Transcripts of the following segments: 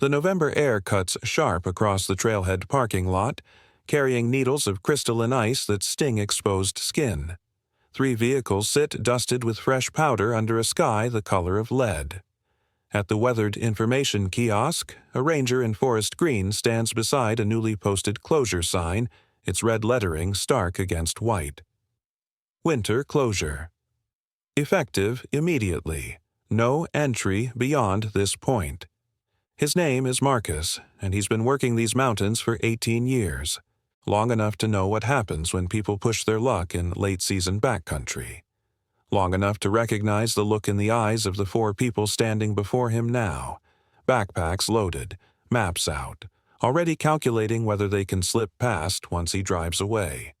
The November air cuts sharp across the trailhead parking lot, carrying needles of crystalline ice that sting exposed skin. 3 vehicles sit dusted with fresh powder under a sky the color of lead. At the weathered information kiosk, a ranger in forest green stands beside a newly posted closure sign, its red lettering stark against white. Winter closure. Effective immediately. No entry beyond this point. His name is Marcus, and he's been working these mountains for 18 years, long enough to know what happens when people push their luck in late-season backcountry. Long enough to recognize the look in the eyes of the 4 people standing before him now, backpacks loaded, maps out, already calculating whether they can slip past once he drives away.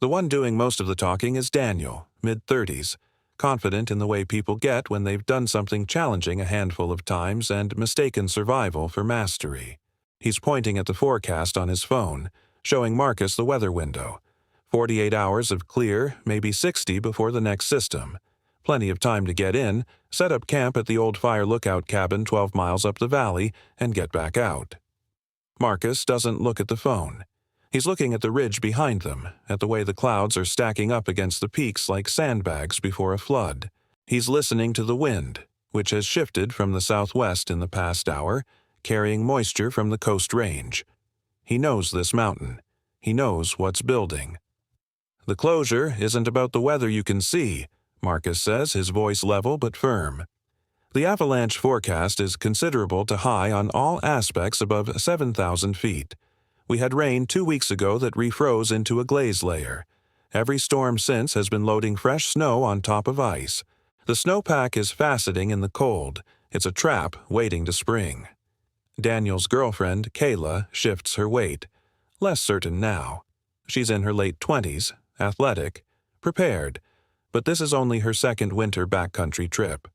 The one doing most of the talking is Daniel, mid-30s, confident in the way people get when they've done something challenging a handful of times and mistaken survival for mastery. He's pointing at the forecast on his phone, showing Marcus the weather window. 48 hours of clear, maybe 60 before the next system. Plenty of time to get in, set up camp at the old fire lookout cabin 12 miles up the valley, and get back out. Marcus doesn't look at the phone. He's looking at the ridge behind them, at the way the clouds are stacking up against the peaks like sandbags before a flood. He's listening to the wind, which has shifted from the southwest in the past hour, carrying moisture from the Coast Range. He knows this mountain. He knows what's building. The closure isn't about the weather you can see, Marcus says, his voice level but firm. The avalanche forecast is considerable to high on all aspects above 7,000 feet. We had rain 2 weeks ago that refroze into a glaze layer. Every storm since has been loading fresh snow on top of ice. The snowpack is faceting in the cold. It's a trap waiting to spring. Daniel's girlfriend, Kayla, shifts her weight. Less certain now. She's in her late 20s, athletic, prepared, but this is only her second winter backcountry trip.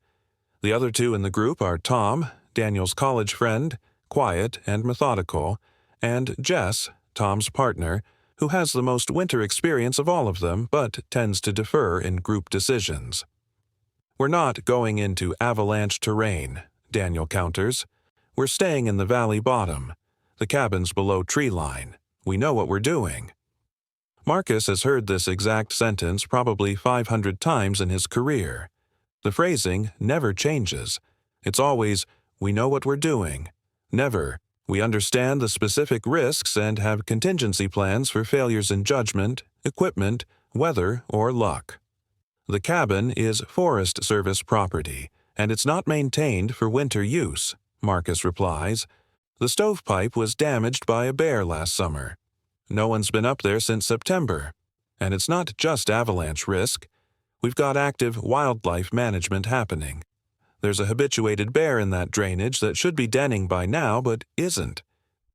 The other 2 in the group are Tom, Daniel's college friend, quiet and methodical, and Jess, Tom's partner, who has the most winter experience of all of them but tends to defer in group decisions. We're not going into avalanche terrain, Daniel counters. We're staying in the valley bottom. The cabin's below tree line. We know what we're doing. Marcus has heard this exact sentence probably 500 times in his career. The phrasing never changes. It's always, we know what we're doing. Never, we understand the specific risks and have contingency plans for failures in judgment, equipment, weather, or luck. The cabin is Forest Service property, and it's not maintained for winter use, Marcus replies. The stovepipe was damaged by a bear last summer. No one's been up there since September. And it's not just avalanche risk. We've got active wildlife management happening. There's a habituated bear in that drainage that should be denning by now, but isn't.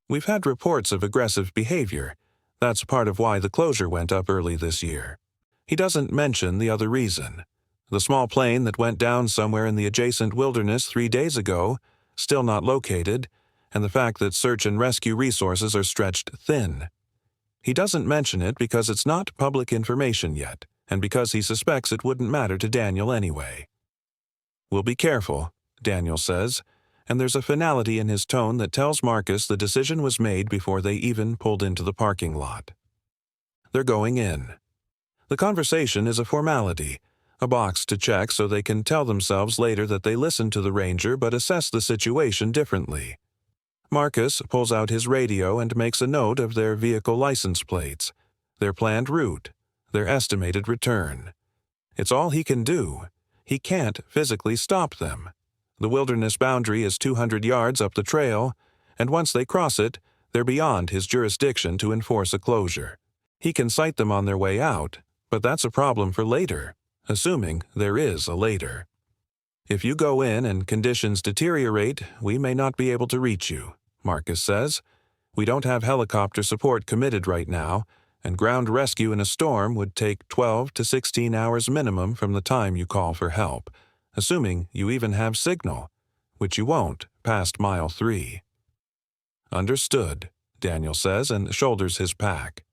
We've had reports of aggressive behavior. That's part of why the closure went up early this year. He doesn't mention the other reason. The small plane that went down somewhere in the adjacent wilderness 3 days ago, still not located, and the fact that search and rescue resources are stretched thin. He doesn't mention it because it's not public information yet, and because he suspects it wouldn't matter to Daniel anyway. We'll be careful, Daniel says, and there's a finality in his tone that tells Marcus the decision was made before they even pulled into the parking lot. They're going in. The conversation is a formality, a box to check so they can tell themselves later that they listened to the ranger but assessed the situation differently. Marcus pulls out his radio and makes a note of their vehicle license plates, their planned route, their estimated return. It's all he can do. He can't physically stop them. The wilderness boundary is 200 yards up the trail, and once they cross it, they're beyond his jurisdiction to enforce a closure. He can cite them on their way out, but that's a problem for later, assuming there is a later. If you go in and conditions deteriorate, we may not be able to reach you, Marcus says. We don't have helicopter support committed right now, and ground rescue in a storm would take 12 to 16 hours minimum from the time you call for help, assuming you even have signal, which you won't past mile 3. Understood, Daniel says and shoulders his pack.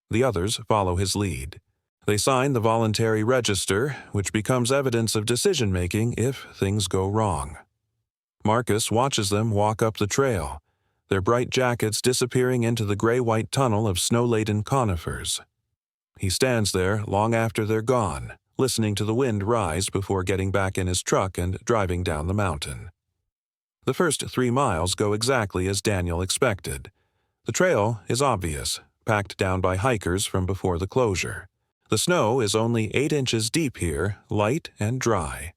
The others follow his lead. They sign the voluntary register, which becomes evidence of decision-making if things go wrong. Marcus watches them walk up the trail, their bright jackets disappearing into the gray-white tunnel of snow-laden conifers. He stands there long after they're gone, listening to the wind rise before getting back in his truck and driving down the mountain. The first 3 miles go exactly as Daniel expected. The trail is obvious, packed down by hikers from before the closure. The snow is only 8 inches deep here, light and dry.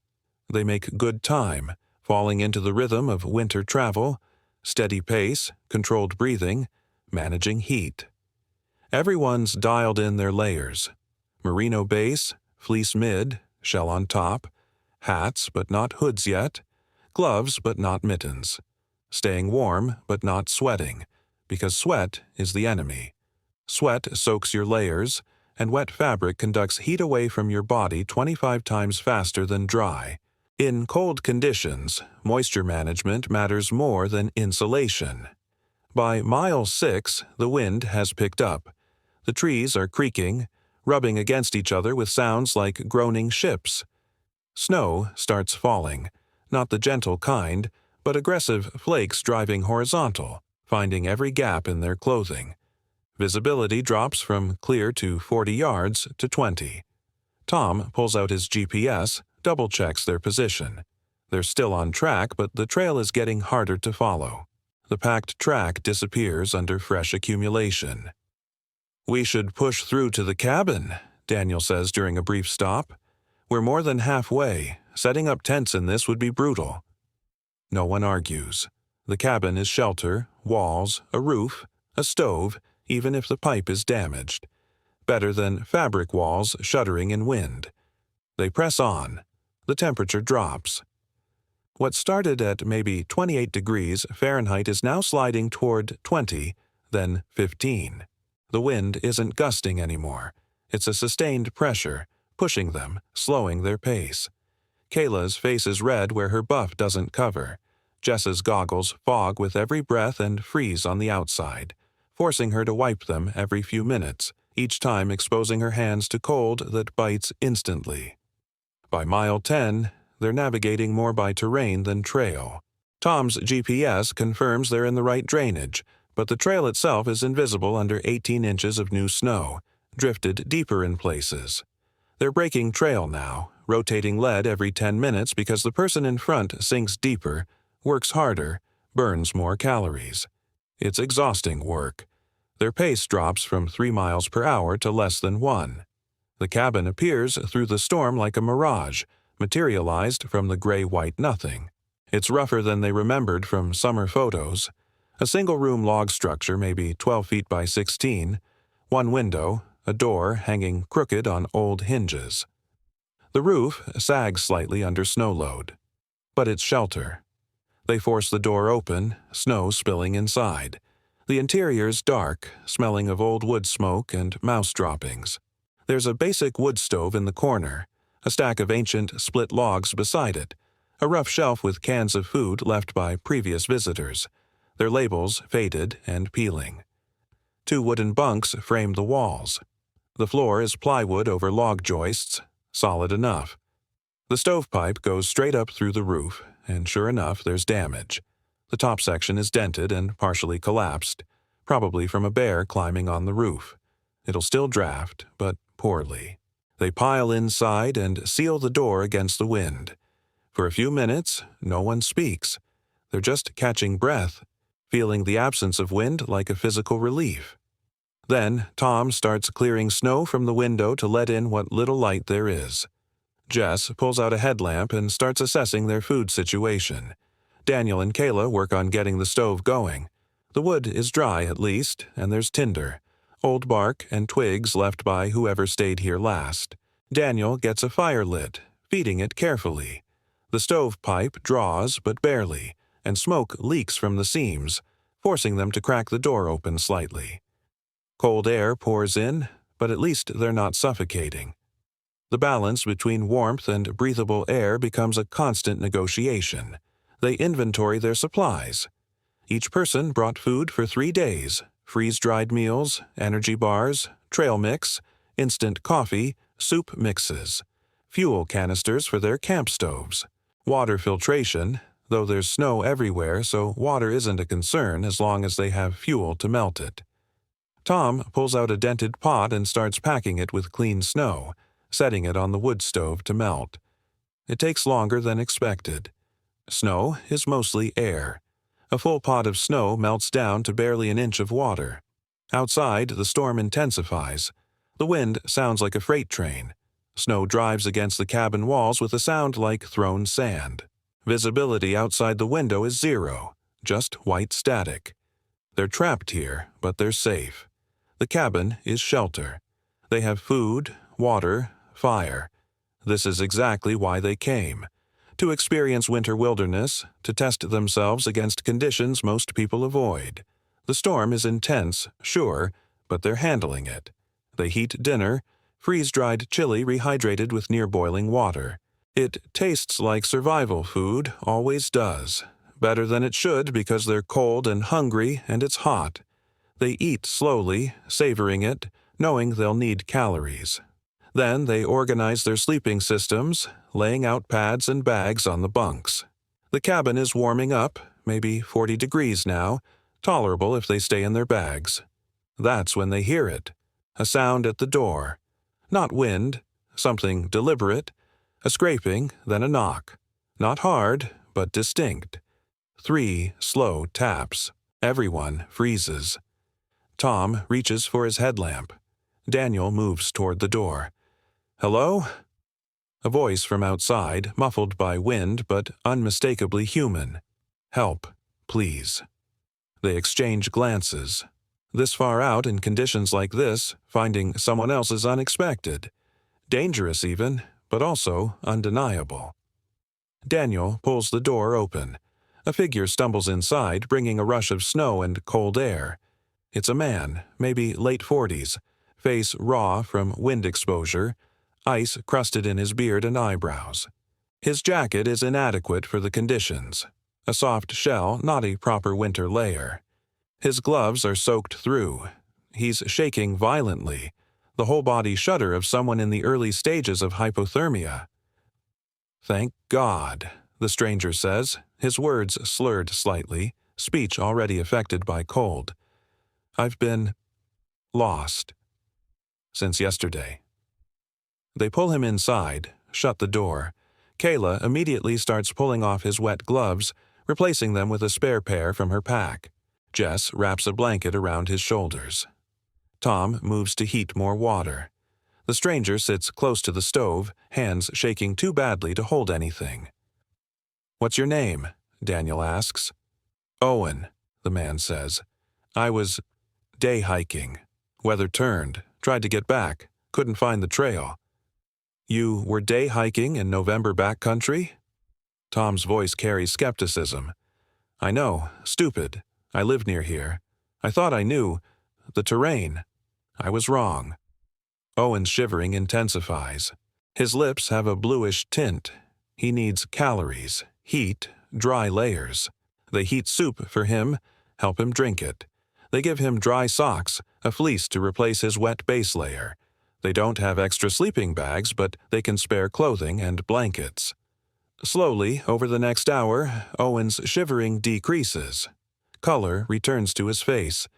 They make good time, falling into the rhythm of winter travel, steady pace, controlled breathing, managing heat. Everyone's dialed in their layers. Merino base, fleece mid, shell on top, hats but not hoods yet, gloves but not mittens. Staying warm but not sweating, because sweat is the enemy. Sweat soaks your layers, and wet fabric conducts heat away from your body 25 times faster than dry. In cold conditions, moisture management matters more than insulation. By mile 6, the wind has picked up. The trees are creaking, rubbing against each other with sounds like groaning ships. Snow starts falling, not the gentle kind, but aggressive flakes driving horizontal, finding every gap in their clothing. Visibility drops from clear to 40 yards to 20. Tom pulls out his GPS, double-checks their position. They're still on track, but the trail is getting harder to follow. The packed track disappears under fresh accumulation. "We should push through to the cabin," Daniel says during a brief stop. "We're more than halfway. Setting up tents in this would be brutal." No one argues. The cabin is shelter, walls, a roof, a stove, even if the pipe is damaged. Better than fabric walls shuddering in wind. They press on. The temperature drops. What started at maybe 28 degrees Fahrenheit is now sliding toward 20, then 15. The wind isn't gusting anymore. It's a sustained pressure, pushing them, slowing their pace. Kayla's face is red where her buff doesn't cover. Jess's goggles fog with every breath and freeze on the outside, forcing her to wipe them every few minutes, each time exposing her hands to cold that bites instantly. By mile 10, they're navigating more by terrain than trail. Tom's GPS confirms they're in the right drainage, but the trail itself is invisible under 18 inches of new snow, drifted deeper in places. They're breaking trail now, rotating lead every 10 minutes because the person in front sinks deeper, works harder, burns more calories. It's exhausting work. Their pace drops from 3 miles per hour to less than 1. The cabin appears through the storm like a mirage, materialized from the gray-white nothing. It's rougher than they remembered from summer photos. A single-room log structure, maybe 12 feet by 16, one window, a door hanging crooked on old hinges. The roof sags slightly under snow load. But it's shelter. They force the door open, snow spilling inside. The interior's dark, smelling of old wood smoke and mouse droppings. There's a basic wood stove in the corner, a stack of ancient split logs beside it, a rough shelf with cans of food left by previous visitors, their labels faded and peeling. 2 wooden bunks frame the walls. The floor is plywood over log joists, solid enough. The stovepipe goes straight up through the roof, and sure enough, there's damage. The top section is dented and partially collapsed, probably from a bear climbing on the roof. It'll still draft, but poorly. They pile inside and seal the door against the wind. For a few minutes, no one speaks. They're just catching breath, feeling the absence of wind like a physical relief. Then Tom starts clearing snow from the window to let in what little light there is. Jess pulls out a headlamp and starts assessing their food situation. Daniel and Kayla work on getting the stove going. The wood is dry at least, and there's tinder, old bark and twigs left by whoever stayed here last. Daniel gets a fire lit, feeding it carefully. The stovepipe draws but barely, and smoke leaks from the seams, forcing them to crack the door open slightly. Cold air pours in, but at least they're not suffocating. The balance between warmth and breathable air becomes a constant negotiation. They inventory their supplies. Each person brought food for 3 days, freeze-dried meals, energy bars, trail mix, instant coffee, soup mixes, fuel canisters for their camp stoves, water filtration, though there's snow everywhere, so water isn't a concern as long as they have fuel to melt it. Tom pulls out a dented pot and starts packing it with clean snow, setting it on the wood stove to melt. It takes longer than expected. Snow is mostly air. A full pot of snow melts down to barely an inch of water. Outside, the storm intensifies. The wind sounds like a freight train. Snow drives against the cabin walls with a sound like thrown sand. Visibility outside the window is zero, just white static. They're trapped here, but they're safe. The cabin is shelter. They have food, water, fire. This is exactly why they came. To experience winter wilderness, to test themselves against conditions most people avoid. The storm is intense, sure, but they're handling it. They heat dinner, freeze-dried chili rehydrated with near-boiling water. It tastes like survival food always does. Better than it should because they're cold and hungry and it's hot. They eat slowly, savoring it, knowing they'll need calories. Then they organize their sleeping systems, laying out pads and bags on the bunks. The cabin is warming up, maybe 40 degrees now, tolerable if they stay in their bags. That's when they hear it. A sound at the door. Not wind, something deliberate. A scraping, then a knock. Not hard, but distinct. 3 slow taps. Everyone freezes. Tom reaches for his headlamp. Daniel moves toward the door. "Hello?" A voice from outside, muffled by wind but unmistakably human. "Help, please." They exchange glances. This far out in conditions like this, finding someone else is unexpected. Dangerous even, but also undeniable. Daniel pulls the door open. A figure stumbles inside, bringing a rush of snow and cold air. It's a man, maybe late 40s, face raw from wind exposure, ice crusted in his beard and eyebrows. His jacket is inadequate for the conditions. A soft shell, not a proper winter layer. His gloves are soaked through. He's shaking violently, the whole body shudder of someone in the early stages of hypothermia. "Thank God," the stranger says, his words slurred slightly, speech already affected by cold. "I've been lost since yesterday." They pull him inside, shut the door. Kayla immediately starts pulling off his wet gloves, replacing them with a spare pair from her pack. Jess wraps a blanket around his shoulders. Tom moves to heat more water. The stranger sits close to the stove, hands shaking too badly to hold anything. "What's your name?" Daniel asks. "Owen," the man says. "I was day hiking. Weather turned, tried to get back, couldn't find the trail." "You were day hiking in November backcountry?" Tom's voice carries skepticism. "I know, stupid. I live near here. I thought I knew the terrain. I was wrong." Owen's shivering intensifies. His lips have a bluish tint. He needs calories, heat, dry layers. They heat soup for him, help him drink it. They give him dry socks, a fleece to replace his wet base layer. They don't have extra sleeping bags, but they can spare clothing and blankets. Slowly, over the next hour, Owen's shivering decreases. Color returns to his face.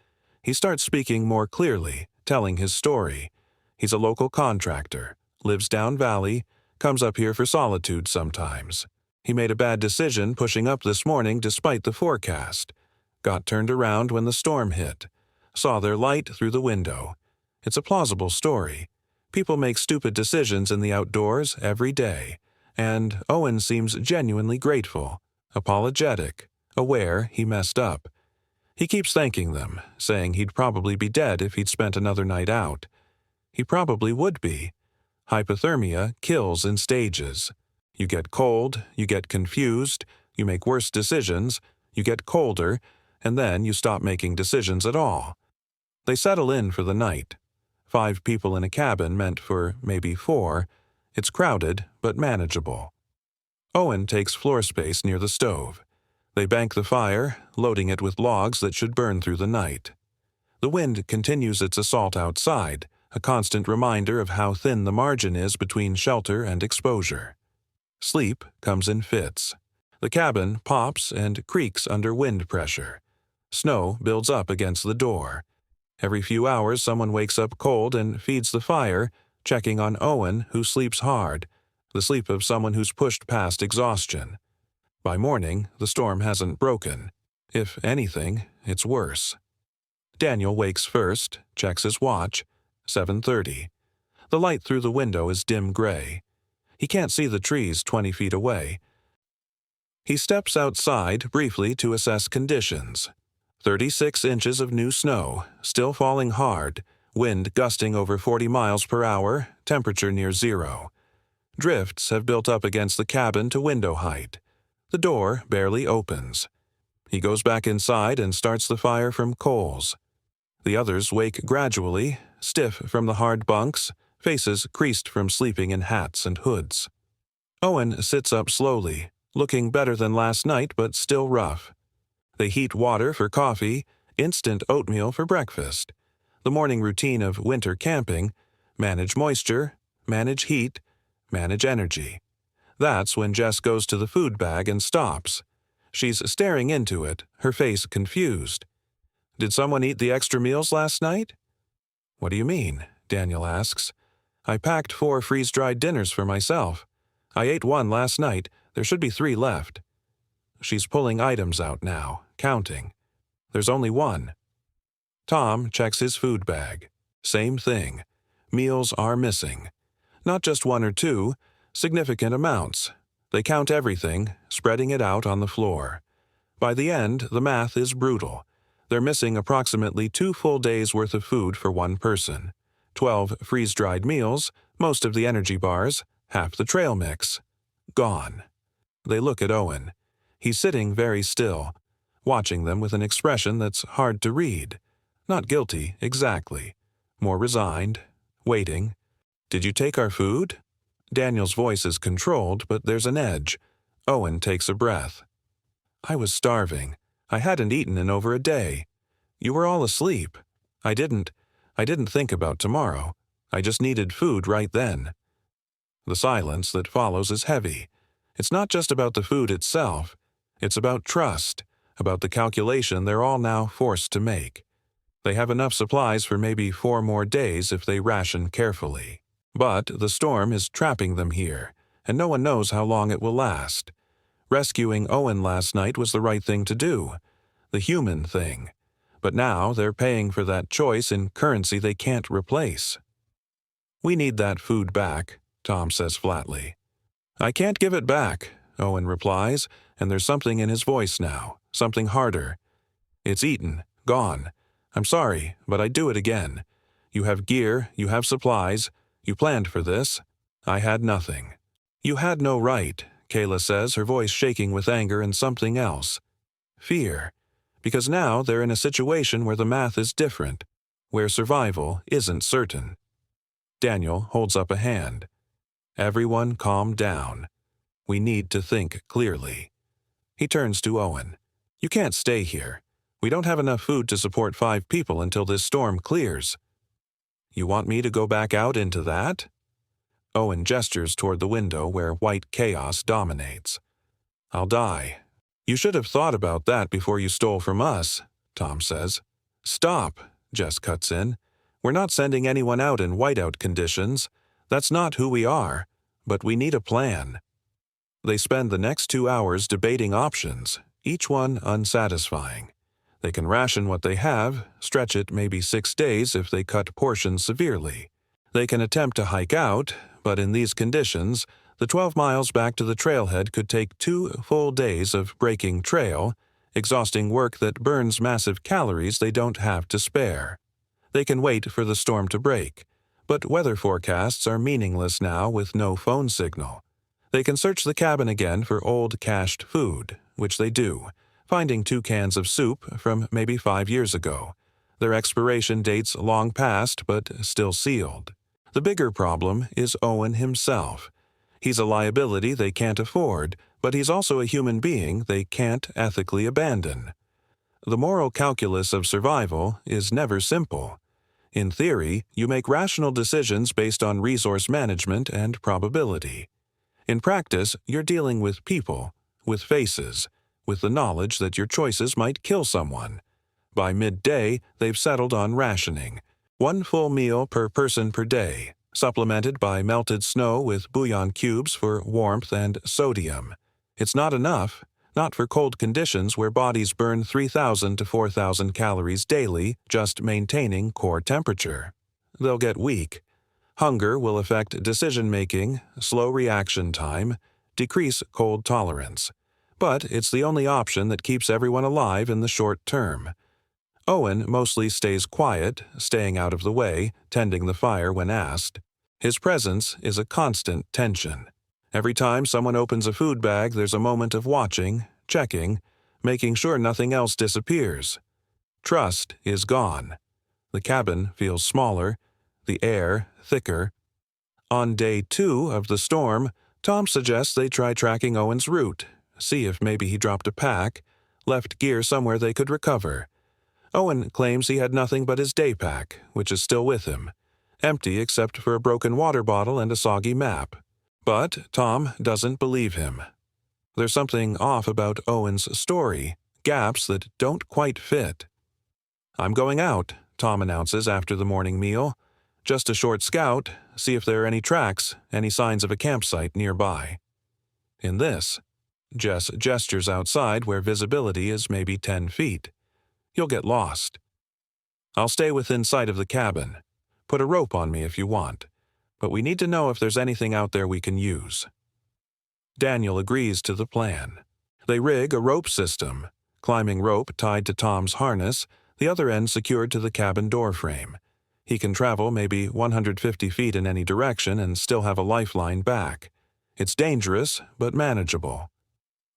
He starts speaking more clearly, telling his story. He's a local contractor, lives down valley, comes up here for solitude sometimes. He made a bad decision pushing up this morning despite the forecast. Got turned around when the storm hit. Saw their light through the window. It's a plausible story. People make stupid decisions in the outdoors every day. And Owen seems genuinely grateful, apologetic, aware he messed up. He keeps thanking them, saying he'd probably be dead if he'd spent another night out. He probably would be. Hypothermia kills in stages. You get cold, you get confused, you make worse decisions, you get colder, and then you stop making decisions at all. They settle in for the night. 5 people in a cabin meant for maybe 4. It's crowded, but manageable. Owen takes floor space near the stove. They bank the fire, loading it with logs that should burn through the night. The wind continues its assault outside, a constant reminder of how thin the margin is between shelter and exposure. Sleep comes in fits. The cabin pops and creaks under wind pressure. Snow builds up against the door. Every few hours someone wakes up cold and feeds the fire, checking on Owen, who sleeps hard, the sleep of someone who's pushed past exhaustion. By morning, the storm hasn't broken. If anything, it's worse. Daniel wakes first, checks his watch. 7:30. The light through the window is dim gray. He can't see the trees 20 feet away. He steps outside briefly to assess conditions. 36 inches of new snow, still falling hard, wind gusting over 40 miles per hour, temperature near zero. Drifts have built up against the cabin to window height. The door barely opens. He goes back inside and starts the fire from coals. The others wake gradually, stiff from the hard bunks, faces creased from sleeping in hats and hoods. Owen sits up slowly, looking better than last night but still rough. They heat water for coffee, instant oatmeal for breakfast. The morning routine of winter camping: manage moisture, manage heat, manage energy. That's when Jess goes to the food bag and stops. She's staring into it, her face confused. "Did someone eat the extra meals last night?" "What do you mean?" Daniel asks. "I packed 4 freeze-dried dinners for myself. I ate 1 last night. There should be 3 left." She's pulling items out now, counting. There's only 1. Tom checks his food bag. Same thing. Meals are missing. Not just 1 or 2, significant amounts. They count everything, spreading it out on the floor. By the end, the math is brutal. They're missing approximately 2 full days' worth of food for 1 person. 12 freeze-dried meals, most of the energy bars, half the trail mix. Gone. They look at Owen. He's sitting very still, watching them with an expression that's hard to read. Not guilty, exactly. More resigned, waiting. "Did you take our food?" Daniel's voice is controlled, but there's an edge. Owen takes a breath. "I was starving. I hadn't eaten in over a day. You were all asleep. I didn't think about tomorrow. I just needed food right then." The silence that follows is heavy. It's not just about the food itself. It's about trust, about the calculation they're all now forced to make. They have enough supplies for maybe 4 more days if they ration carefully. But the storm is trapping them here, and no one knows how long it will last. Rescuing Owen last night was the right thing to do, the human thing. But now they're paying for that choice in currency they can't replace. "We need that food back," Tom says flatly. "I can't give it back," Owen replies, and there's something in his voice now, something harder. "It's eaten, gone. I'm sorry, but I'd do it again. You have gear, you have supplies, you planned for this. I had nothing." "You had no right," Kayla says, her voice shaking with anger and something else. Fear. Because now they're in a situation where the math is different, where survival isn't certain. Daniel holds up a hand. "Everyone calm down. We need to think clearly." He turns to Owen. "You can't stay here. We don't have enough food to support 5 people until this storm clears." "You want me to go back out into that?" Owen gestures toward the window where white chaos dominates. "I'll die." "You should have thought about that before you stole from us," Tom says. "Stop," Jess cuts in. "We're not sending anyone out in whiteout conditions. That's not who we are. But we need a plan." They spend the next 2 hours debating options, each one unsatisfying. They can ration what they have, stretch it maybe 6 days if they cut portions severely. They can attempt to hike out, but in these conditions, the 12 miles back to the trailhead could take 2 full days of breaking trail, exhausting work that burns massive calories they don't have to spare. They can wait for the storm to break, but weather forecasts are meaningless now with no phone signal. They can search the cabin again for old cached food, which they do, finding 2 cans of soup from maybe 5 years ago. Their expiration dates long past, but still sealed. The bigger problem is Owen himself. He's a liability they can't afford, but he's also a human being they can't ethically abandon. The moral calculus of survival is never simple. In theory, you make rational decisions based on resource management and probability. In practice, you're dealing with people, with faces, with the knowledge that your choices might kill someone. By midday, they've settled on rationing. 1 full meal per person per day, supplemented by melted snow with bouillon cubes for warmth and sodium. It's not enough, not for cold conditions where bodies burn 3,000 to 4,000 calories daily just maintaining core temperature. They'll get weak. Hunger will affect decision-making, slow reaction time, decrease cold tolerance. But it's the only option that keeps everyone alive in the short term. Owen mostly stays quiet, staying out of the way, tending the fire when asked. His presence is a constant tension. Every time someone opens a food bag, there's a moment of watching, checking, making sure nothing else disappears. Trust is gone. The cabin feels smaller, the air thicker. On day 2 of the storm, Tom suggests they try tracking Owen's route, see if maybe he dropped a pack, left gear somewhere they could recover. Owen claims he had nothing but his day pack, which is still with him, empty except for a broken water bottle and a soggy map. But Tom doesn't believe him. There's something off about Owen's story, gaps that don't quite fit. "I'm going out," Tom announces after the morning meal. "Just a short scout, see if there are any tracks, any signs of a campsite nearby." In this, Jess gestures outside where visibility is maybe 10 feet. "You'll get lost. I'll stay within sight of the cabin. Put a rope on me if you want. But we need to know if there's anything out there we can use." Daniel agrees to the plan. They rig a rope system, climbing rope tied to Tom's harness, the other end secured to the cabin door frame. He can travel maybe 150 feet in any direction and still have a lifeline back. It's dangerous, but manageable.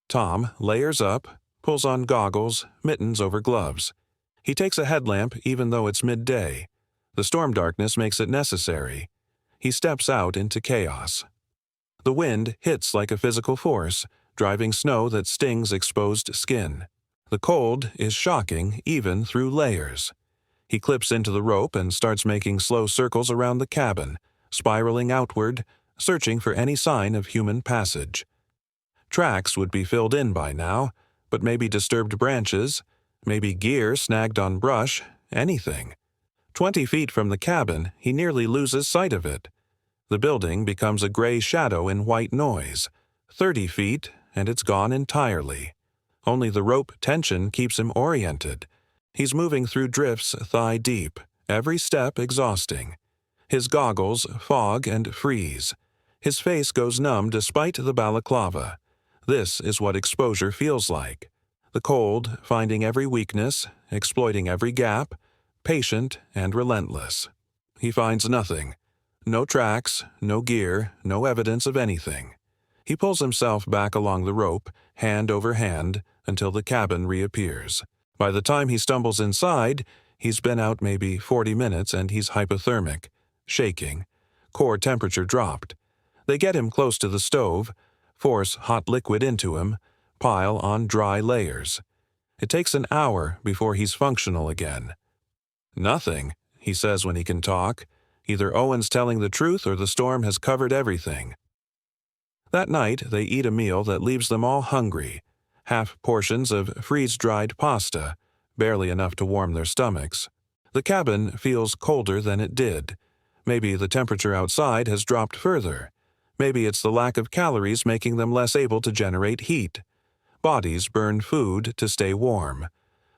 Tom layers up, pulls on goggles, mittens over gloves. He takes a headlamp even though it's midday. The storm darkness makes it necessary. He steps out into chaos. The wind hits like a physical force, driving snow that stings exposed skin. The cold is shocking even through layers. He clips into the rope and starts making slow circles around the cabin, spiraling outward, searching for any sign of human passage. Tracks would be filled in by now, but maybe disturbed branches, maybe gear snagged on brush, anything. 20 feet from the cabin, he nearly loses sight of it. The building becomes a gray shadow in white noise. 30 feet, and it's gone entirely. Only the rope tension keeps him oriented. He's moving through drifts thigh-deep, every step exhausting. His goggles fog and freeze. His face goes numb despite the balaclava. This is what exposure feels like. The cold, finding every weakness, exploiting every gap, patient and relentless. He finds nothing. No tracks, no gear, no evidence of anything. He pulls himself back along the rope, hand over hand, until the cabin reappears. By the time he stumbles inside, he's been out maybe 40 minutes and he's hypothermic, shaking, core temperature dropped. They get him close to the stove, force hot liquid into him, pile on dry layers. It takes an hour before he's functional again. "Nothing," he says when he can talk. Either Owen's telling the truth or the storm has covered everything. That night, they eat a meal that leaves them all hungry. Half portions of freeze-dried pasta, barely enough to warm their stomachs. The cabin feels colder than it did. Maybe the temperature outside has dropped further. Maybe it's the lack of calories making them less able to generate heat. Bodies burn food to stay warm.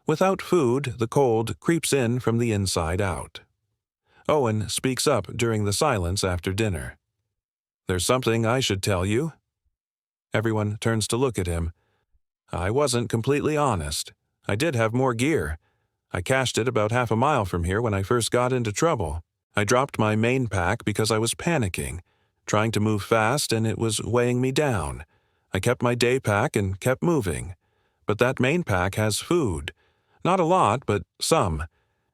Without food, the cold creeps in from the inside out. Owen speaks up during the silence after dinner. "There's something I should tell you." Everyone turns to look at him. "I wasn't completely honest. I did have more gear. I cached it about half a mile from here when I first got into trouble. I dropped my main pack because I was panicking, trying to move fast, and it was weighing me down. I kept my day pack and kept moving. But that main pack has food. Not a lot, but some.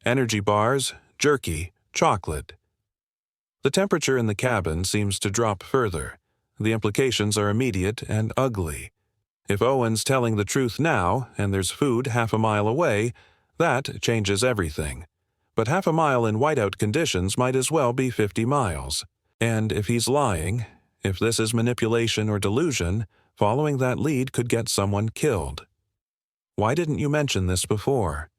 Energy bars, jerky, chocolate." The temperature in the cabin seems to drop further. The implications are immediate and ugly. If Owen's telling the truth now, and there's food half a mile away, that changes everything. But half a mile in whiteout conditions might as well be 50 miles. And if he's lying, if this is manipulation or delusion, Following that lead could get someone killed. Why didn't you mention this before?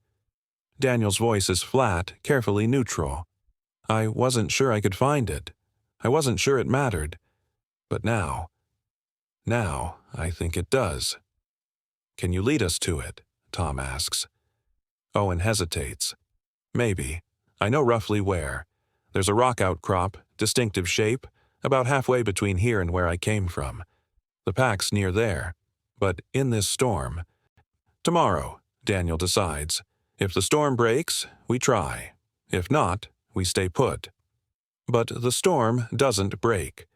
Daniel's voice is flat, carefully neutral. I wasn't sure I could find it. I wasn't sure it mattered. But now I think it does. Can you lead us to it? Tom asks. Owen hesitates. Maybe. I know roughly where. There's a rock outcrop, distinctive shape, about halfway between here and where I came from. The pack's near there. But in this storm... Tomorrow, Daniel decides. If the storm breaks, we try. If not, we stay put. But the storm doesn't break.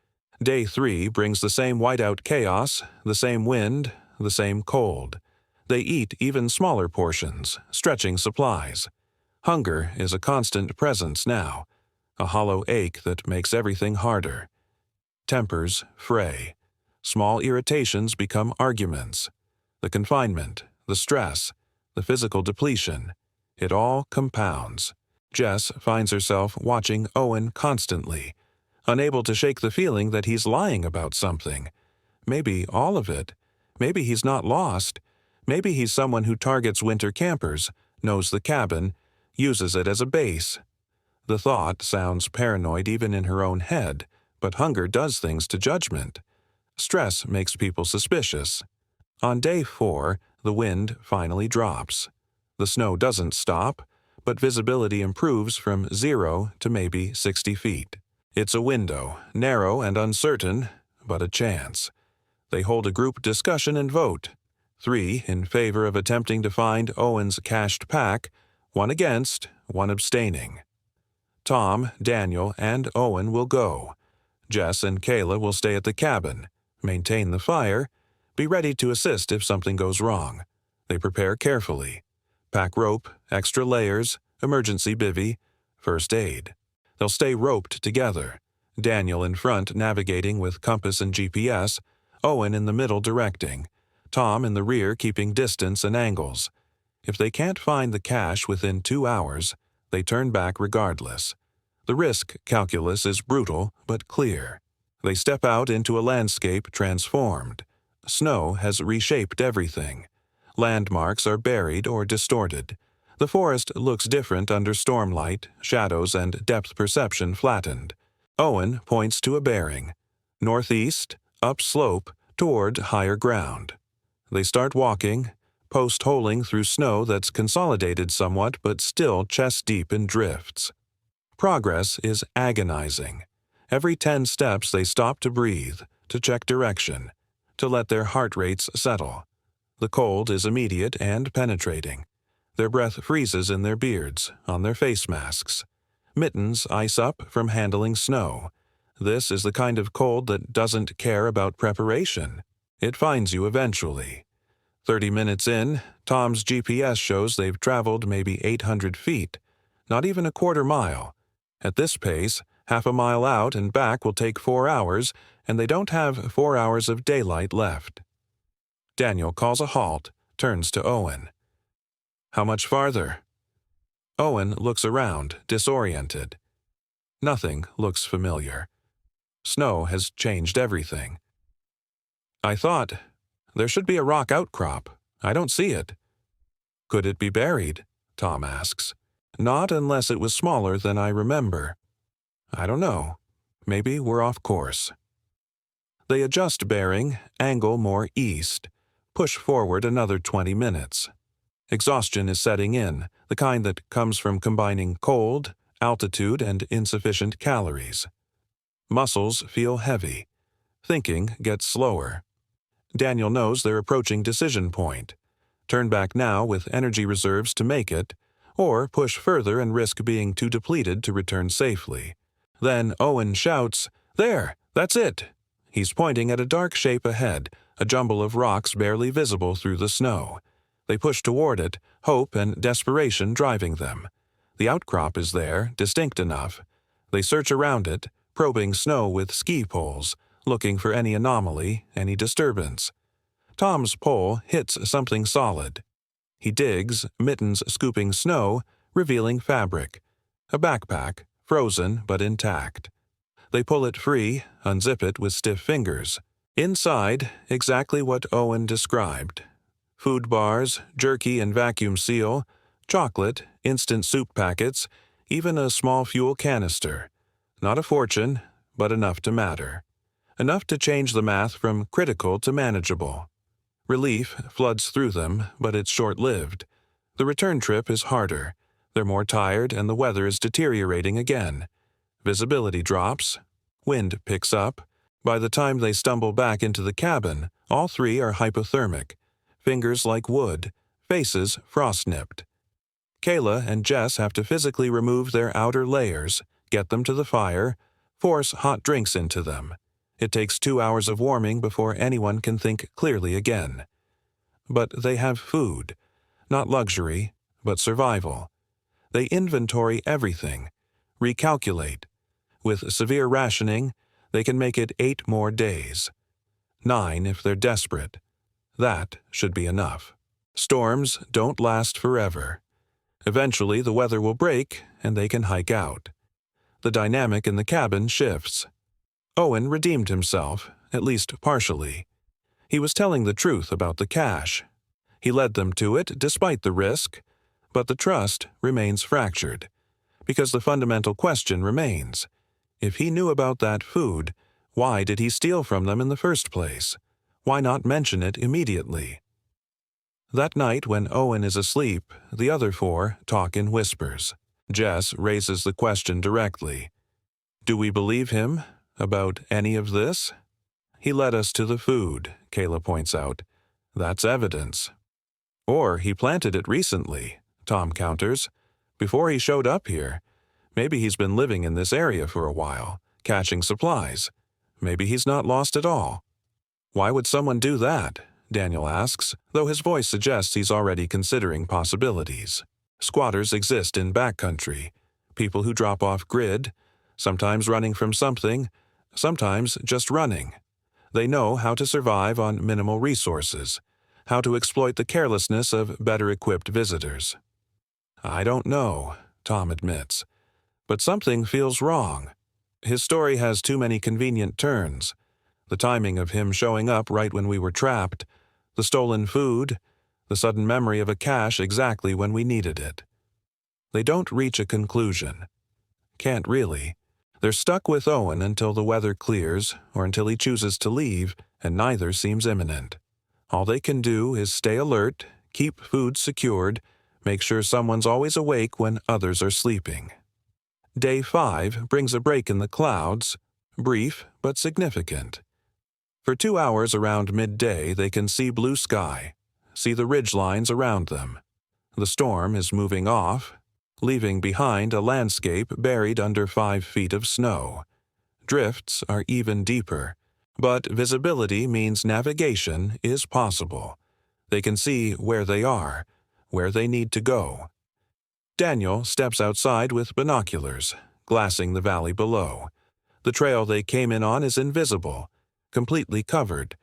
Day 3 brings the same whiteout chaos, the same wind, the same cold. They eat even smaller portions, stretching supplies. Hunger is a constant presence now, a hollow ache that makes everything harder. Tempers fray. Small irritations become arguments. The confinement, the stress, the physical depletion, it all compounds. Jess finds herself watching Owen constantly, unable to shake the feeling that he's lying about something. Maybe all of it. Maybe he's not lost. Maybe he's someone who targets winter campers, knows the cabin, uses it as a base. The thought sounds paranoid even in her own head, but hunger does things to judgment. Stress makes people suspicious. On day 4, the wind finally drops. The snow doesn't stop, but visibility improves from 0 to maybe 60 feet. It's a window, narrow and uncertain, but a chance. They hold a group discussion and vote. 3 in favor of attempting to find Owen's cached pack, 1 against, 1 abstaining. Tom, Daniel, and Owen will go. Jess and Kayla will stay at the cabin, maintain the fire, be ready to assist if something goes wrong. They prepare carefully. Pack rope, extra layers, emergency bivvy, first aid. They'll stay roped together. Daniel in front navigating with compass and GPS, Owen in the middle directing, Tom in the rear keeping distance and angles. If they can't find the cache within 2 hours, they turn back regardless. The risk calculus is brutal but clear. They step out into a landscape transformed. Snow has reshaped everything. Landmarks are buried or distorted. The forest looks different under stormlight, shadows and depth perception flattened. Owen points to a bearing. Northeast, upslope, toward higher ground. They start walking, post-holing through snow that's consolidated somewhat but still chest-deep in drifts. Progress is agonizing. Every 10 steps they stop to breathe, to check direction, to let their heart rates settle. The cold is immediate and penetrating. Their breath freezes in their beards, on their face masks. Mittens ice up from handling snow. This is the kind of cold that doesn't care about preparation. It finds you eventually. 30 minutes in, Tom's GPS shows they've traveled maybe 800 feet, not even a quarter mile. At this pace, half a mile out and back will take 4 hours, and they don't have 4 hours of daylight left. Daniel calls a halt, turns to Owen. How much farther? Owen looks around, disoriented. Nothing looks familiar. Snow has changed everything. I thought, there should be a rock outcrop. I don't see it. Could it be buried? Tom asks. Not unless it was smaller than I remember. I don't know. Maybe we're off course. They adjust bearing, angle more east, push forward another 20 minutes. Exhaustion is setting in, the kind that comes from combining cold, altitude, and insufficient calories. Muscles feel heavy. Thinking gets slower. Daniel knows they're approaching decision point. Turn back now with energy reserves to make it, or push further and risk being too depleted to return safely. Then Owen shouts, "There! That's it!" He's pointing at a dark shape ahead, a jumble of rocks barely visible through the snow. They push toward it, hope and desperation driving them. The outcrop is there, distinct enough. They search around it, probing snow with ski poles, looking for any anomaly, any disturbance. Tom's pole hits something solid. He digs, mittens scooping snow, revealing fabric. A backpack, frozen but intact. They pull it free, unzip it with stiff fingers. Inside, exactly what Owen described. Food bars, jerky and vacuum seal, chocolate, instant soup packets, even a small fuel canister. Not a fortune, but enough to matter. Enough to change the math from critical to manageable. Relief floods through them, but it's short-lived. The return trip is harder. They're more tired and the weather is deteriorating again. Visibility drops. Wind picks up. By the time they stumble back into the cabin, all three are hypothermic. Fingers like wood, faces frost-nipped. Kayla and Jess have to physically remove their outer layers, get them to the fire, force hot drinks into them. It takes 2 hours of warming before anyone can think clearly again. But they have food. Not luxury, but survival. They inventory everything, recalculate. With severe rationing, they can make it 8 more days. 9 if they're desperate. That should be enough. Storms don't last forever. Eventually the weather will break and they can hike out. The dynamic in the cabin shifts. Owen redeemed himself, at least partially. He was telling the truth about the cash. He led them to it despite the risk, but the trust remains fractured. Because the fundamental question remains. If he knew about that food, why did he steal from them in the first place? Why not mention it immediately? That night when Owen is asleep, the other four talk in whispers. Jess raises the question directly. Do we believe him about any of this? He led us to the food, Kayla points out. That's evidence. Or he planted it recently, Tom counters. Before he showed up here. Maybe he's been living in this area for a while, catching supplies. Maybe he's not lost at all. Why would someone do that? Daniel asks, though his voice suggests he's already considering possibilities. Squatters exist in backcountry, people who drop off grid, sometimes running from something, sometimes just running. They know how to survive on minimal resources, how to exploit the carelessness of better-equipped visitors. I don't know, Tom admits, but something feels wrong. His story has too many convenient turns. The timing of him showing up right when we were trapped, the stolen food, the sudden memory of a cache exactly when we needed it. They don't reach a conclusion. Can't really. They're stuck with Owen until the weather clears or until he chooses to leave, and neither seems imminent. All they can do is stay alert, keep food secured, make sure someone's always awake when others are sleeping. Day 5 brings a break in the clouds, brief but significant. For 2 hours around midday they can see blue sky, see the ridge lines around them. The storm is moving off, leaving behind a landscape buried under 5 feet of snow. Drifts are even deeper, but visibility means navigation is possible. They can see where they are, where they need to go. Daniel steps outside with binoculars, glassing the valley below. The trail they came in on is invisible, completely covered.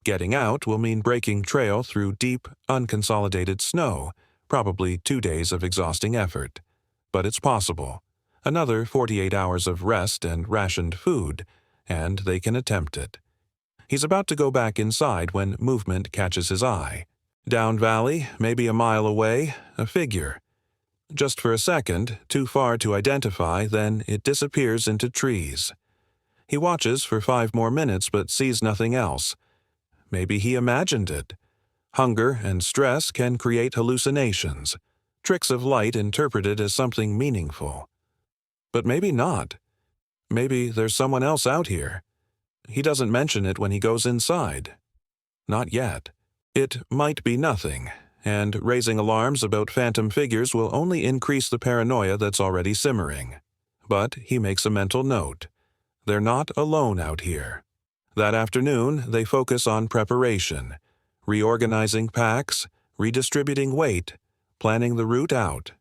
Getting out will mean breaking trail through deep, unconsolidated snow, probably 2 days of exhausting effort. But it's possible. Another 48 hours of rest and rationed food, and they can attempt it. He's about to go back inside when movement catches his eye. Down valley, maybe a mile away, a figure. Just for a second, too far to identify, then it disappears into trees. He watches for 5 more minutes but sees nothing else. Maybe he imagined it. Hunger and stress can create hallucinations, tricks of light interpreted as something meaningful. But maybe not. Maybe there's someone else out here. He doesn't mention it when he goes inside. Not yet. It might be nothing, and raising alarms about phantom figures will only increase the paranoia that's already simmering. But he makes a mental note. They're not alone out here. That afternoon, they focus on preparation, reorganizing packs, redistributing weight, planning the route out.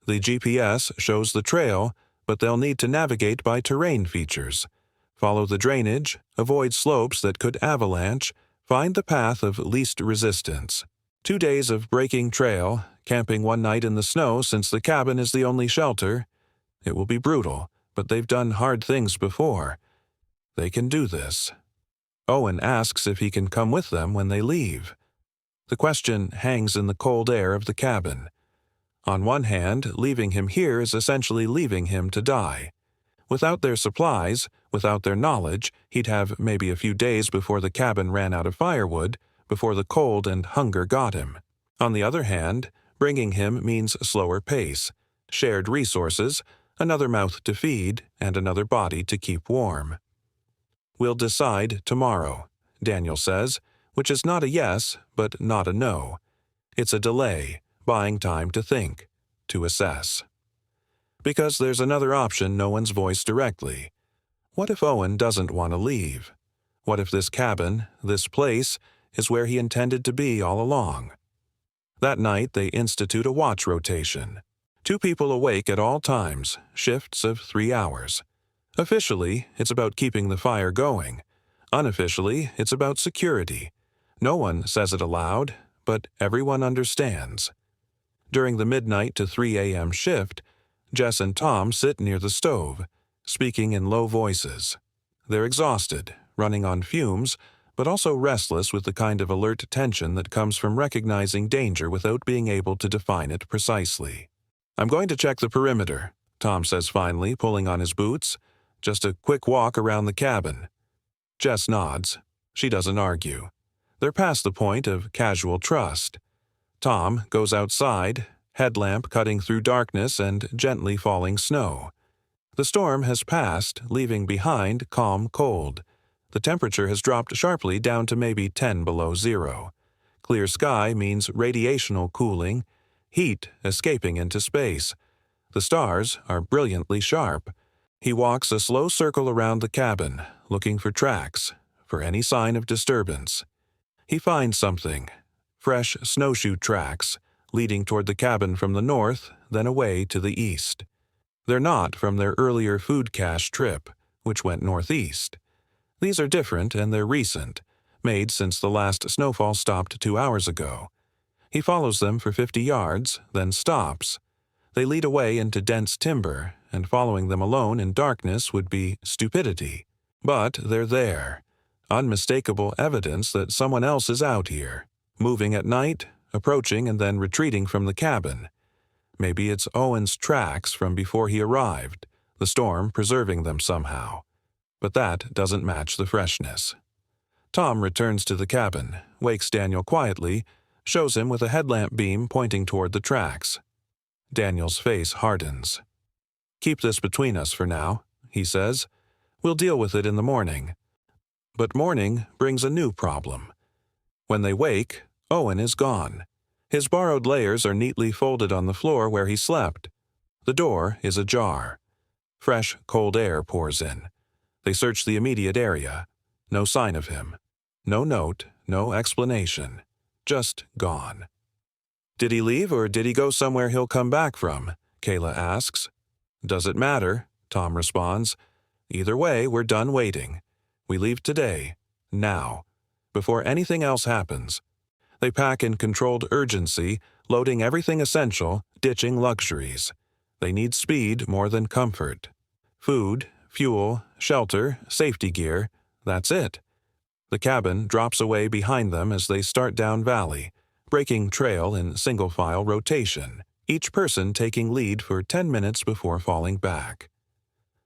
The GPS shows the trail, but they'll need to navigate by terrain features, follow the drainage, avoid slopes that could avalanche, find the path of least resistance. 2 days of breaking trail, camping one night in the snow since the cabin is the only shelter. It will be brutal, but they've done hard things before. They can do this. Owen asks if he can come with them when they leave. The question hangs in the cold air of the cabin. On one hand, leaving him here is essentially leaving him to die. Without their supplies, without their knowledge, he'd have maybe a few days before the cabin ran out of firewood, before the cold and hunger got him. On the other hand, bringing him means a slower pace, shared resources, another mouth to feed, and another body to keep warm. "We'll decide tomorrow," Daniel says, which is not a yes, but not a no. It's a delay, buying time to think, to assess. Because there's another option no one's voiced directly. What if Owen doesn't want to leave? What if this cabin, this place, is where he intended to be all along? That night they institute a watch rotation. 2 people awake at all times, shifts of 3 hours. Officially, it's about keeping the fire going. Unofficially, it's about security. No one says it aloud, but everyone understands. During the midnight to 3 a.m. shift, Jess and Tom sit near the stove, speaking in low voices. They're exhausted, running on fumes, but also restless with the kind of alert tension that comes from recognizing danger without being able to define it precisely. "I'm going to check the perimeter," Tom says finally, pulling on his boots. "Just a quick walk around the cabin." Jess nods. She doesn't argue. They're past the point of casual trust. Tom goes outside, headlamp cutting through darkness and gently falling snow. The storm has passed, leaving behind calm cold. The temperature has dropped sharply down to maybe 10 below zero. Clear sky means radiational cooling, heat escaping into space. The stars are brilliantly sharp. He walks a slow circle around the cabin, looking for tracks, for any sign of disturbance. He finds something. Fresh snowshoe tracks, leading toward the cabin from the north, then away to the east. They're not from their earlier food cache trip, which went northeast. These are different and they're recent, made since the last snowfall stopped 2 hours ago. He follows them for 50 yards, then stops. They lead away into dense timber, and following them alone in darkness would be stupidity. But they're there. Unmistakable evidence that someone else is out here, moving at night, approaching and then retreating from the cabin. Maybe it's Owen's tracks from before he arrived, the storm preserving them somehow. But that doesn't match the freshness. Tom returns to the cabin, wakes Daniel quietly, shows him with a headlamp beam pointing toward the tracks. Daniel's face hardens. "Keep this between us for now," he says. "We'll deal with it in the morning." But morning brings a new problem. When they wake, Owen is gone. His borrowed layers are neatly folded on the floor where he slept. The door is ajar. Fresh, cold air pours in. They search the immediate area. No sign of him. No note, no explanation. Just gone. "Did he leave or did he go somewhere he'll come back from?" Kayla asks. "Does it matter?" Tom responds. "Either way, we're done waiting. We leave today, now, before anything else happens." They pack in controlled urgency, loading everything essential, ditching luxuries. They need speed more than comfort. Food, fuel, shelter, safety gear, that's it. The cabin drops away behind them as they start down valley, breaking trail in single-file rotation, each person taking lead for 10 minutes before falling back.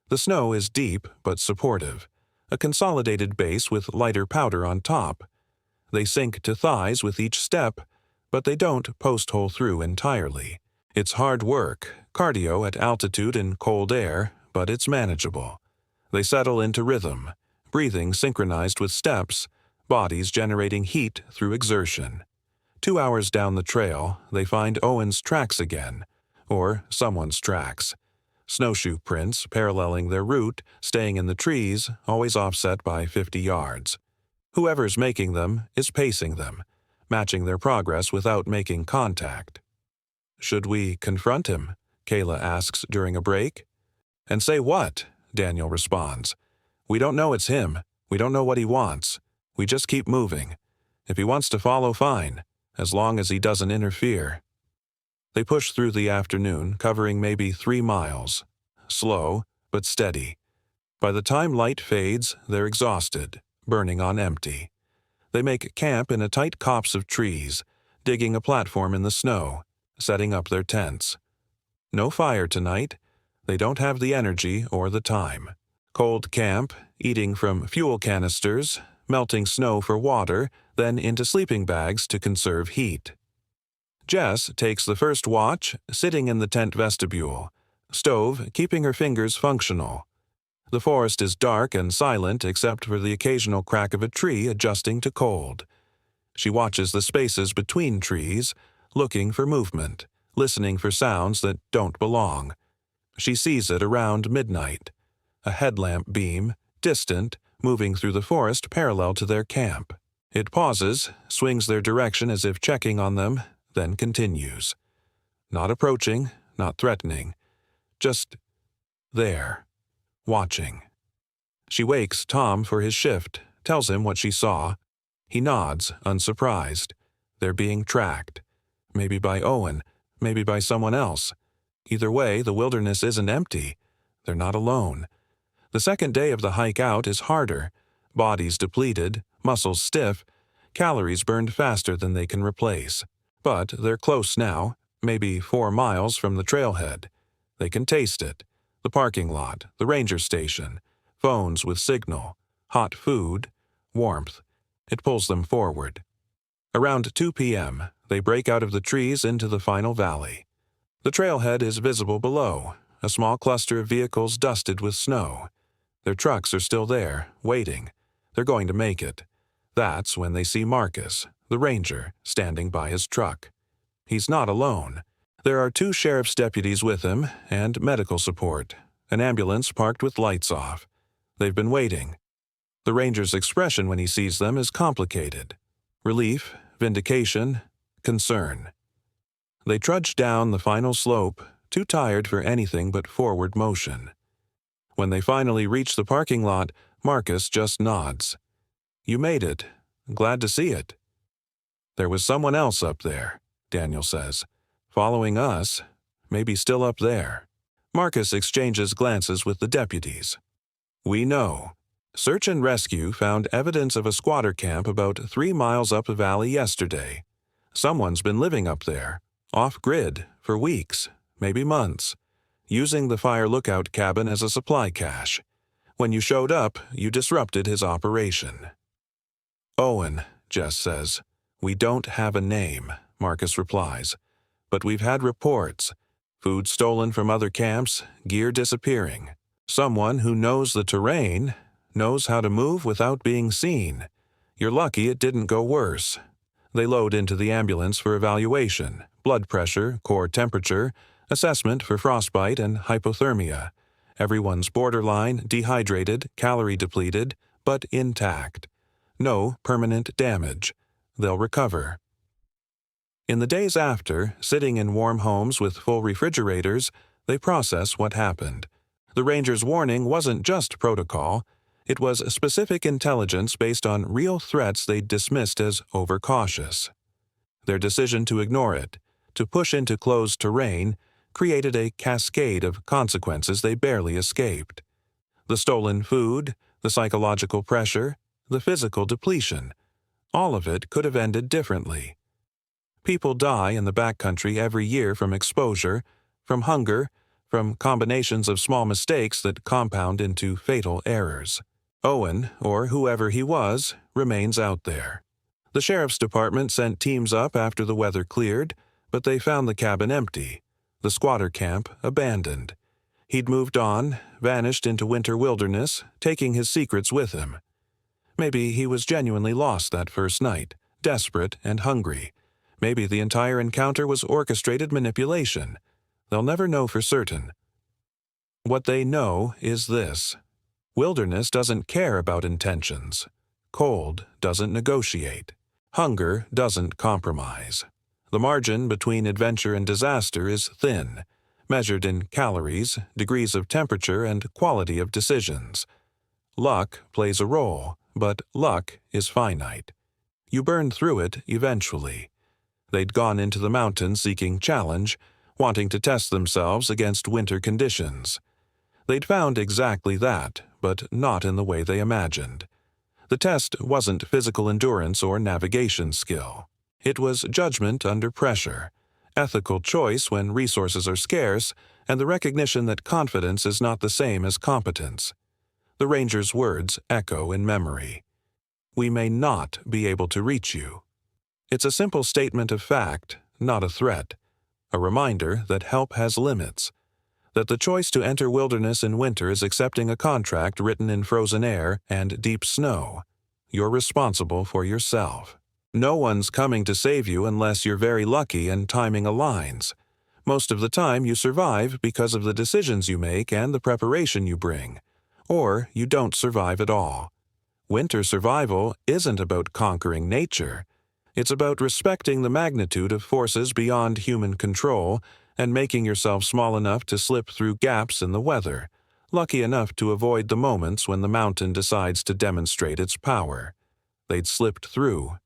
The snow is deep but supportive, a consolidated base with lighter powder on top. They sink to thighs with each step, but they don't post-hole through entirely. It's hard work, cardio at altitude and cold air, but it's manageable. They settle into rhythm, breathing synchronized with steps, bodies generating heat through exertion. 2 hours down the trail, they find Owen's tracks again, or someone's tracks. Snowshoe prints paralleling their route, staying in the trees, always offset by 50 yards. Whoever's making them is pacing them, matching their progress without making contact. "Should we confront him?" Kayla asks during a break. "And say what?" Daniel responds. "We don't know it's him. We don't know what he wants. We just keep moving. If he wants to follow, fine, as long as he doesn't interfere." They push through the afternoon, covering maybe 3 miles. Slow, but steady. By the time light fades, they're exhausted, burning on empty. They make camp in a tight copse of trees, digging a platform in the snow, setting up their tents. No fire tonight. They don't have the energy or the time. Cold camp, eating from fuel canisters, melting snow for water, then into sleeping bags to conserve heat. Jess takes the first watch, sitting in the tent vestibule, stove keeping her fingers functional. The forest is dark and silent except for the occasional crack of a tree adjusting to cold. She watches the spaces between trees, looking for movement, listening for sounds that don't belong. She sees it around midnight. A headlamp beam, distant, moving through the forest parallel to their camp. It pauses, swings their direction as if checking on them, then continues. Not approaching, not threatening. Just there, watching. She wakes Tom for his shift, tells him what she saw. He nods, unsurprised. They're being tracked. Maybe by Owen, maybe by someone else. Either way, the wilderness isn't empty. They're not alone. The second day of the hike out is harder. Bodies depleted, muscles stiff, calories burned faster than they can replace. But they're close now, maybe 4 miles from the trailhead. They can taste it. The parking lot, the ranger station, phones with signal, hot food, warmth. It pulls them forward. Around 2 p.m., they break out of the trees into the final valley. The trailhead is visible below, a small cluster of vehicles dusted with snow. Their trucks are still there, waiting. They're going to make it. That's when they see Marcus, the ranger, standing by his truck. He's not alone. There are 2 sheriff's deputies with him and medical support, an ambulance parked with lights off. They've been waiting. The ranger's expression when he sees them is complicated. Relief, vindication, concern. They trudge down the final slope, too tired for anything but forward motion. When they finally reach the parking lot, Marcus just nods. You made it. Glad to see it. There was someone else up there, Daniel says. Following us, maybe still up there. Marcus exchanges glances with the deputies. We know. Search and rescue found evidence of a squatter camp about 3 miles up the valley yesterday. Someone's been living up there, off-grid, for weeks, maybe months, using the fire lookout cabin as a supply cache. When you showed up, you disrupted his operation. Owen, Jess says. We don't have a name, Marcus replies. But we've had reports. Food stolen from other camps, gear disappearing. Someone who knows the terrain, knows how to move without being seen. You're lucky it didn't go worse. They load into the ambulance for evaluation, blood pressure, core temperature, assessment for frostbite and hypothermia. Everyone's borderline, dehydrated, calorie depleted, but intact. No permanent damage. They'll recover. In the days after, sitting in warm homes with full refrigerators, they process what happened. The ranger's warning wasn't just protocol. It was specific intelligence based on real threats they'd dismissed as overcautious. Their decision to ignore it, to push into closed terrain, created a cascade of consequences they barely escaped. The stolen food, the psychological pressure, the physical depletion. All of it could have ended differently. People die in the backcountry every year from exposure, from hunger, from combinations of small mistakes that compound into fatal errors. Owen, or whoever he was, remains out there. The sheriff's department sent teams up after the weather cleared, but they found the cabin empty, the squatter camp abandoned. He'd moved on, vanished into winter wilderness, taking his secrets with him. Maybe he was genuinely lost that first night, desperate and hungry. Maybe the entire encounter was orchestrated manipulation. They'll never know for certain. What they know is this. Wilderness doesn't care about intentions. Cold doesn't negotiate. Hunger doesn't compromise. The margin between adventure and disaster is thin, measured in calories, degrees of temperature, and quality of decisions. Luck plays a role, but luck is finite. You burn through it eventually. They'd gone into the mountains seeking challenge, wanting to test themselves against winter conditions. They'd found exactly that, but not in the way they imagined. The test wasn't physical endurance or navigation skill. It was judgment under pressure, ethical choice when resources are scarce, and the recognition that confidence is not the same as competence. The ranger's words echo in memory. We may not be able to reach you. It's a simple statement of fact, not a threat. A reminder that help has limits. That the choice to enter wilderness in winter is accepting a contract written in frozen air and deep snow. You're responsible for yourself. No one's coming to save you unless you're very lucky and timing aligns. Most of the time you survive because of the decisions you make and the preparation you bring. Or you don't survive at all. Winter survival isn't about conquering nature. It's about respecting the magnitude of forces beyond human control and making yourself small enough to slip through gaps in the weather, lucky enough to avoid the moments when the mountain decides to demonstrate its power. They'd slipped through.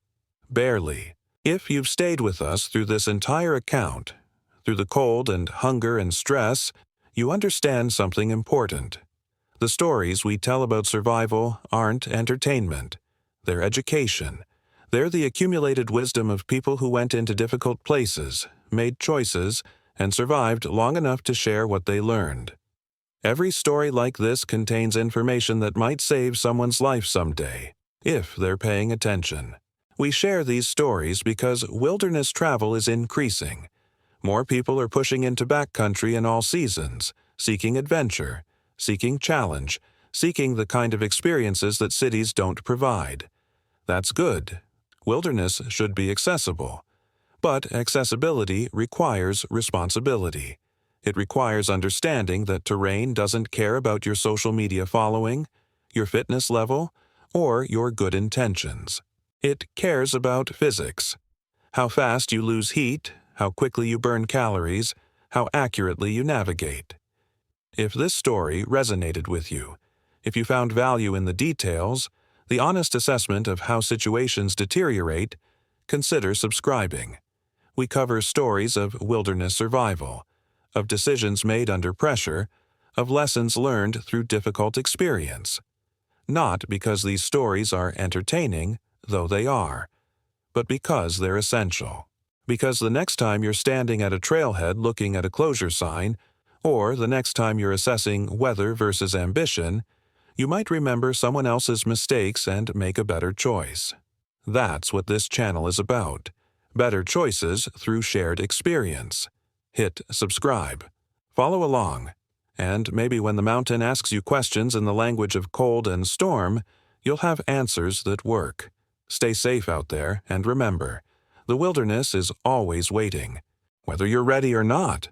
Barely. If you've stayed with us through this entire account, through the cold and hunger and stress, you understand something important. The stories we tell about survival aren't entertainment. They're education. They're the accumulated wisdom of people who went into difficult places, made choices, and survived long enough to share what they learned. Every story like this contains information that might save someone's life someday, if they're paying attention. We share these stories because wilderness travel is increasing. More people are pushing into backcountry in all seasons, seeking adventure, seeking challenge, seeking the kind of experiences that cities don't provide. That's good. Wilderness should be accessible. But accessibility requires responsibility. It requires understanding that terrain doesn't care about your social media following, your fitness level, or your good intentions. It cares about physics. How fast you lose heat, how quickly you burn calories, how accurately you navigate. If this story resonated with you, if you found value in the details, the honest assessment of how situations deteriorate, consider subscribing. We cover stories of wilderness survival, of decisions made under pressure, of lessons learned through difficult experience. Not because these stories are entertaining, though they are, but because they're essential. Because the next time you're standing at a trailhead looking at a closure sign, or the next time you're assessing weather versus ambition, you might remember someone else's mistakes and make a better choice. That's what this channel is about. Better choices through shared experience. Hit subscribe. Follow along. And maybe when the mountain asks you questions in the language of cold and storm, you'll have answers that work. Stay safe out there, and remember, the wilderness is always waiting, whether you're ready or not.